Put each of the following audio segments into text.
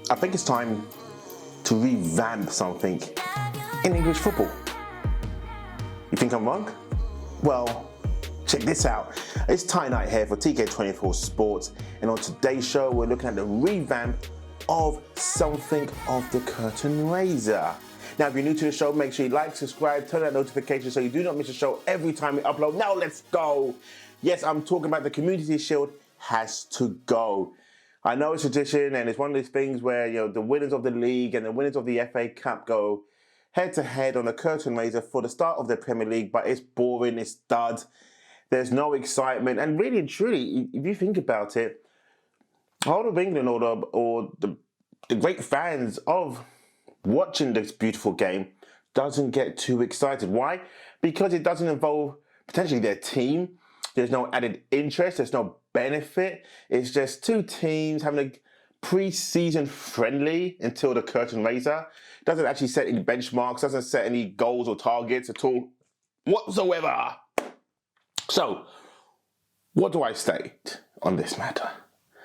I think it's time to revamp something in English football. You think I'm wrong? Well, check this out. It's Ty Knight here for TK24 Sports, and on today's show we're looking at the revamp of something of the curtain raiser. Now, if you're new to the show, make sure you like, subscribe, turn on that notification so you do not miss a show every time we upload. Now let's go. Yes, I'm talking about the Community Shield has to go. I know it's tradition and it's one of these things where the winners of the league and the winners of the FA Cup go head to head on a curtain raiser for the start of the Premier League, but it's boring, it's dud. There's no excitement, and really and truly, if you think about it, whole of England or the great fans of watching this beautiful game doesn't get too excited. Why? Because it doesn't involve potentially their team. There's no added interest. There's no benefit. It's just two teams having a pre-season friendly until the curtain raiser. Doesn't actually set any benchmarks. Doesn't set any goals or targets at all whatsoever. So, what do I state on this matter?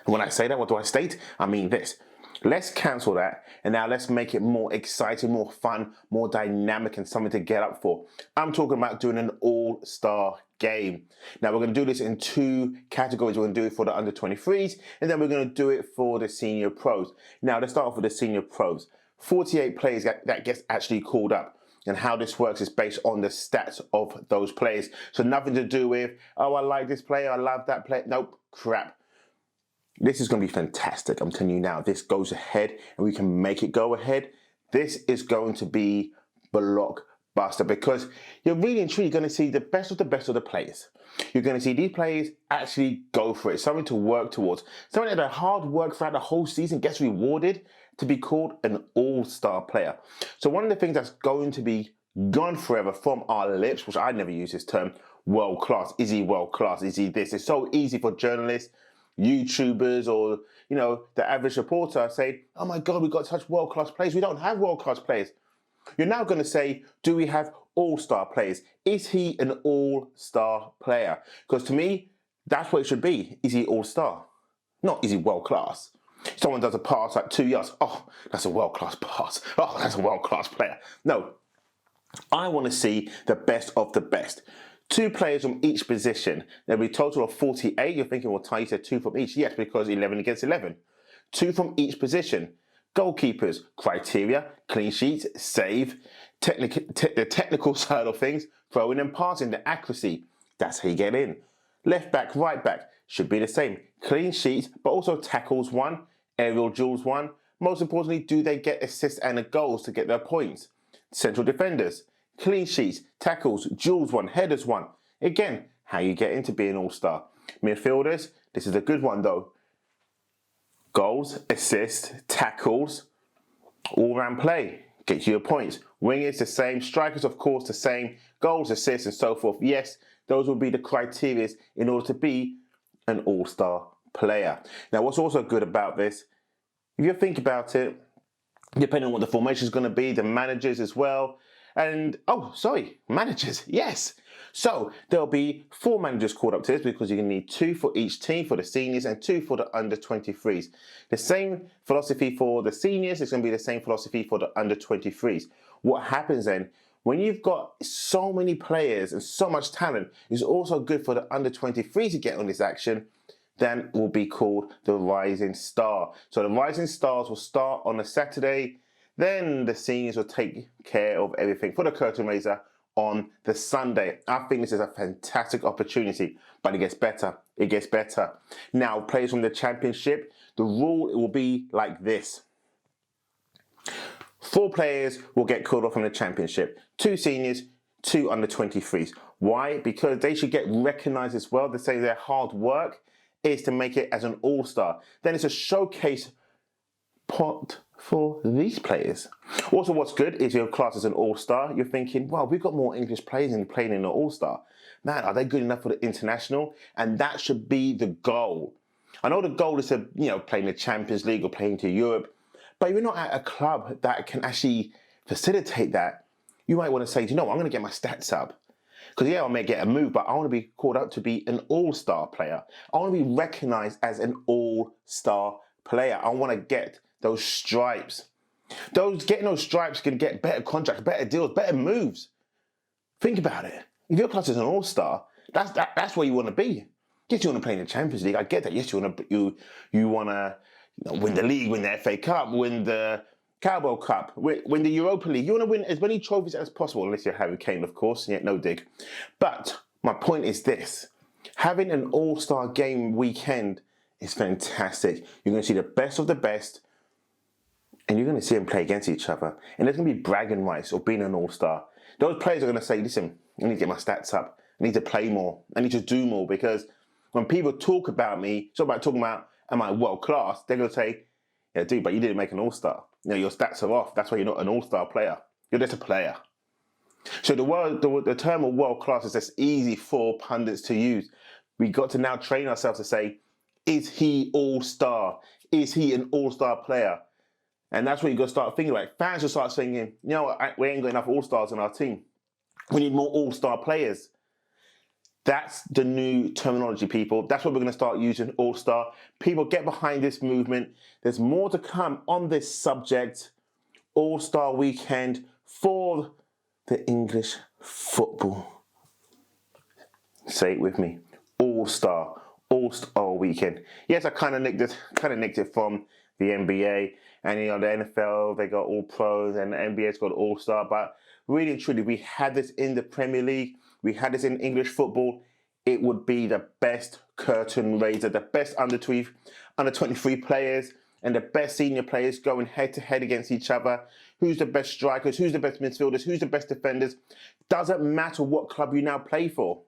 And when I say that, what do I state? I mean this. Let's cancel that, and now let's make it more exciting, more fun, more dynamic, and something to get up for. I'm talking about doing an all-star game. Now, we're going to do this in two categories. We're going to do it for the under-23s, and then we're going to do it for the senior pros. Now, let's start off with the senior pros. 48 players that gets actually called up. And how this works is based on the stats of those players. So nothing to do with, oh, I like this player, I love that player. Nope, crap. This is going to be fantastic. I'm telling you now, this goes ahead and we can make it go ahead. This is going to be blockbuster because you're really and truly going to see the best of the players. You're going to see these players actually go for it, something to work towards, something that their hard work throughout the whole season gets rewarded to be called an all-star player. So one of the things that's going to be gone forever from our lips, which I never use this term, world class. Is he world class? Is he this? It's so easy for journalists, YouTubers, or the average reporter say, oh my God, we've got such world-class players. We don't have world-class players. You're now going to say, do we have all-star players? Is he an all-star player? Because to me, that's what it should be. Is he all-star? Not is he world-class? Someone does a pass like 2 yards. Oh, that's a world-class pass. Oh, that's a world-class player. No, I want to see the best of the best. 2 players from each position. There'll be a total of 48. You're thinking, well, Ty said 2 from each. Yes, because 11 against 11. 2 from each position. Goalkeepers, criteria, clean sheets, save, the technical side of things, throwing and passing, the accuracy. That's how you get in. Left back, right back, should be the same. Clean sheets, but also tackles 1, aerial duels 1. Most importantly, do they get assists and goals to get their points? Central defenders, clean sheets, tackles, duels 1, headers 1. Again, how you get into being all-star. Midfielders, this is a good one though. Goals, assists, tackles, all-round play, get you your points. Wingers, the same. Strikers, of course, the same. Goals, assists, and so forth. Yes, those will be the criteria in order to be an all-star player. Now, what's also good about this, if you think about it, depending on what the formation is going to be, the managers as well, and, managers, yes. So there'll be 4 managers called up to this because you're going to need 2 for each team, for the seniors, and 2 for the under-23s. The same philosophy for the seniors is going to be the same philosophy for the under-23s. What happens then, when you've got so many players and so much talent, it's also good for the under-23s to get on this action. Then will be called the Rising Star. So the Rising Stars will start on a Saturday. Then the seniors will take care of everything for the curtain raiser on the Sunday. I think this is a fantastic opportunity, but it gets better. It gets better. Now, players from the championship, the rule will be like this. 4 players will get called off from the championship. 2 seniors, 2 under-23s. Why? Because they should get recognised as well. They say their hard work is to make it as an all-star. Then it's a showcase pot for these players. Also, what's good is your class as an all-star. You're thinking, well, we've got more English players than playing in an all-star. Man, are they good enough for the international? And that should be the goal. I know the goal is to, play in the Champions League or play into Europe, but if you're not at a club that can actually facilitate that, you might want to say, I'm going to get my stats up. Because I may get a move, but I want to be called up to be an all-star player. I want to be recognised as an all-star player. I want to get those stripes. Getting those stripes can get better contracts, better deals, better moves. Think about it. If you're classed as an all-star, that's where you want to be. Yes, you want to play in the Champions League. I get that. Yes, you want to win the league, win the FA Cup, win the Carabao Cup, win the Europa League. You want to win as many trophies as possible, unless you're Harry Kane, of course. Yeah, no dig. But my point is this. Having an all-star game weekend is fantastic. You're going to see the best of the best, and you're going to see them play against each other. And there's going to be bragging rights of being an all-star. Those players are going to say, listen, I need to get my stats up. I need to play more. I need to do more, because when people talk about me, talking about, am I world-class, they're going to say, yeah, dude, but you didn't make an all-star. Your stats are off. That's why you're not an all-star player. You're just a player. So the term of world-class is just easy for pundits to use. We got to now train ourselves to say, is he all-star? Is he an all-star player? And that's what you got to start thinking about. Fans will start saying, we ain't got enough all-stars on our team. We need more all-star players. That's the new terminology, people. That's what we're going to start using, all-star. People, get behind this movement. There's more to come on this subject. All-star weekend for the English football. Say it with me. All-star weekend. Yes, I kind of nicked it from the NBA. And the NFL, they got all pros, and the NBA's got all-star. But really and truly, we had this in the Premier League. We had this in English football. It would be the best curtain raiser, the best under 23 players, and the best senior players going head-to-head against each other. Who's the best strikers? Who's the best midfielders? Who's the best defenders? Doesn't matter what club you now play for.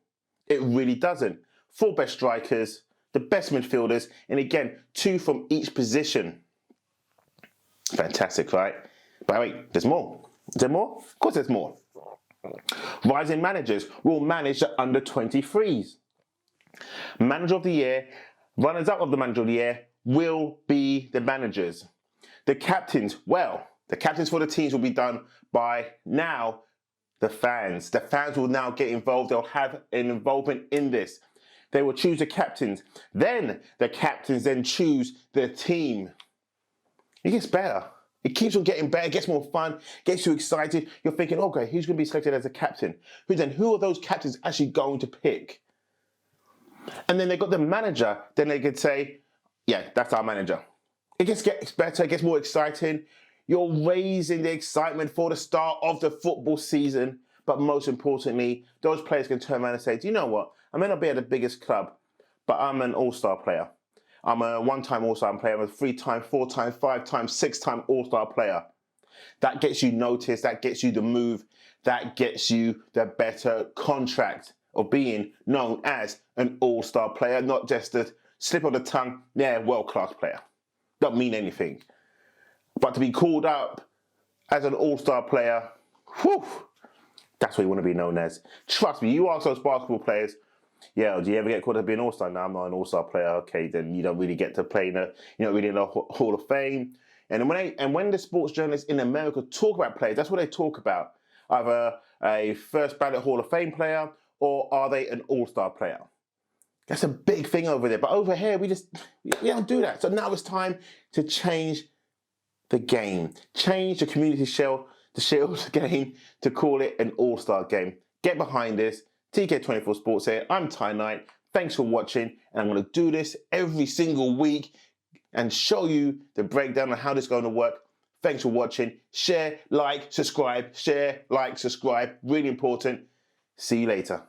It really doesn't. 4 best strikers, the best midfielders, and again, 2 from each position. Fantastic, right? But wait, there's more. Is there more? Of course there's more. Rising managers will manage the under-23s. Manager of the year, runners-up of the manager of the year will be the managers. The captains, the captains for the teams will be done by now the fans. The fans will now get involved. They'll have an involvement in this. They will choose the captains. Then the captains then choose the team. It gets better. It keeps on getting better, gets more fun, gets you excited. You're thinking, okay, who's going to be selected as a captain? Who are those captains actually going to pick? And then they got the manager. Then they could say, yeah, that's our manager. It gets better, it gets more exciting. You're raising the excitement for the start of the football season. But most importantly, those players can turn around and say, do you know what? I may not be at the biggest club, but I'm an all-star player. I'm a one-time all-star player. I'm a 3-time, 4-time, 5-time, 6-time all-star player. That gets you noticed. That gets you the move. That gets you the better contract of being known as an all-star player, not just a slip of the tongue, world-class player. Don't mean anything. But to be called up as an all-star player, that's what you want to be known as. Trust me, you ask those basketball players, do you ever get called to be an all-star? No, I'm not an all-star player. Okay, then you don't really get to play you're not really in the Hall of Fame. And when the sports journalists in America talk about players, that's what they talk about. Either a first ballot Hall of Fame player, or are they an all-star player? That's a big thing over there. But over here, we don't do that. So now it's time to change the game. Change the community shield game to call it an all-star game. Get behind this. TK24 Sports here. I'm Ty Knight. Thanks for watching. And I'm going to do this every single week and show you the breakdown on how this is going to work. Thanks for watching. Share, like, subscribe. Share, like, subscribe. Really important. See you later.